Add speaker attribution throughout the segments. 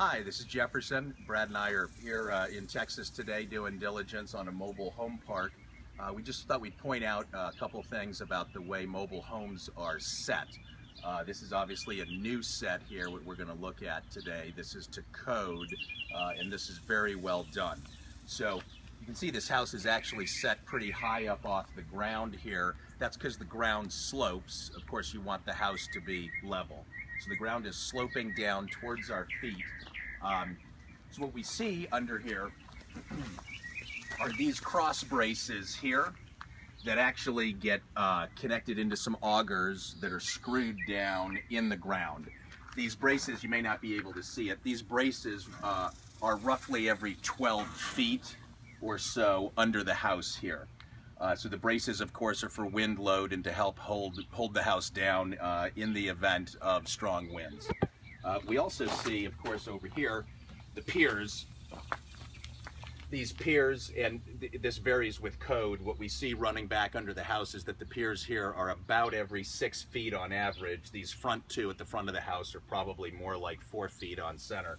Speaker 1: Hi, this is Jefferson. Brad and I are here in Texas today doing diligence on a mobile home park. We just thought we'd point out a couple things about the way mobile homes are set. This is obviously a new set here, what we're going to look at today. This is to code, and this is very well done. So you can see this house is actually set pretty high up off the ground here. That's because the ground slopes. Of course, you want the house to be level. So the ground is sloping down towards our feet. So what we see under here are these cross braces here that actually get connected into some augers that are screwed down in the ground. These braces, you may not be able to see it, these braces are roughly every 12 feet or so under the house here. So the braces, of course, are for wind load and to help hold the house down in the event of strong winds. We also see, of course, over here, the piers. These piers, and this varies with code, what we see running back under the house is that the piers here are about every 6 feet on average. These front two at the front of the house are probably more like 4 feet on center.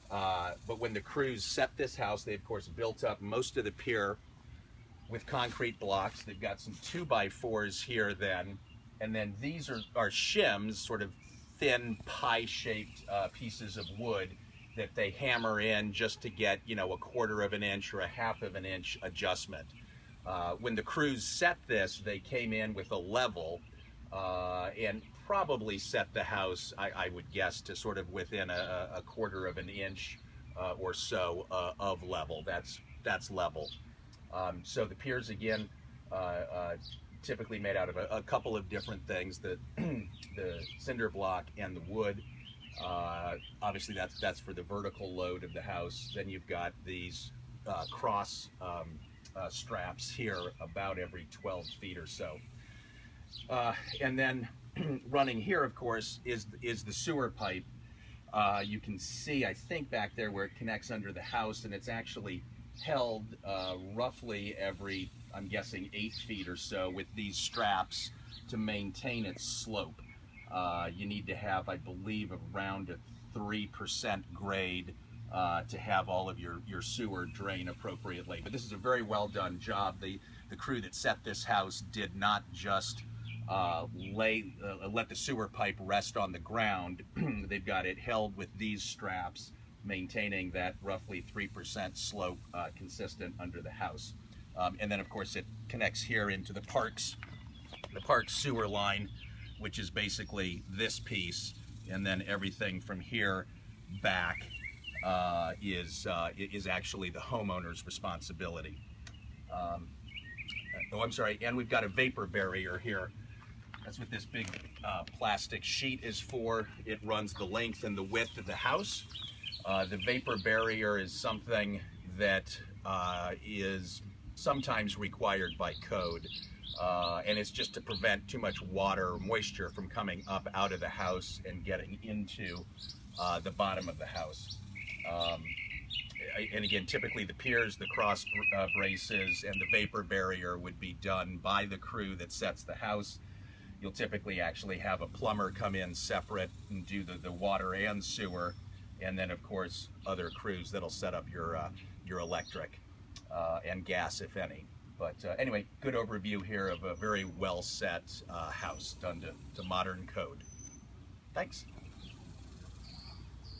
Speaker 1: But when the crews set this house, they, of course, built up most of the pier with concrete blocks. They've got some 2x4s here then, and then these are shims, sort of thin pie-shaped pieces of wood that they hammer in just to get, you know, 1/4 of an inch or 1/2 of an inch adjustment. When the crews set this, they came in with a level and probably set the house, I would guess, to sort of within a 1/4 of an inch or so of level. That's level. So the piers, again, typically made out of a couple of different things, the cinder block and the wood. Obviously that's for the vertical load of the house. Then you've got these cross straps here about every 12 feet or so. And then running here, of course, is the sewer pipe. You can see, I think, back there where it connects under the house, and it's actually held roughly every, I'm guessing, 8 feet or so with these straps to maintain its slope. You need to have, I believe, around a 3% grade to have all of your sewer drain appropriately. But this is a very well done job. The crew that set this house did not just let the sewer pipe rest on the ground. They've got it held with these straps, maintaining that roughly 3% slope consistent under the house. And then, of course, it connects here into the park's sewer line, which is basically this piece, and then everything from here back is actually the homeowner's responsibility. Oh, I'm sorry, and we've got a vapor barrier here. That's what this big plastic sheet is for. It runs the length and the width of the house. The vapor barrier is something that is sometimes required by code. And it's just to prevent too much water or moisture from coming up out of the house and getting into the bottom of the house. And again, typically the piers, the cross braces, and the vapor barrier would be done by the crew that sets the house. You'll typically actually have a plumber come in separate and do the water and sewer, and then, of course, other crews that'll set up your electric and gas, if any. But anyway, good overview here of a very well set house done to modern code. Thanks.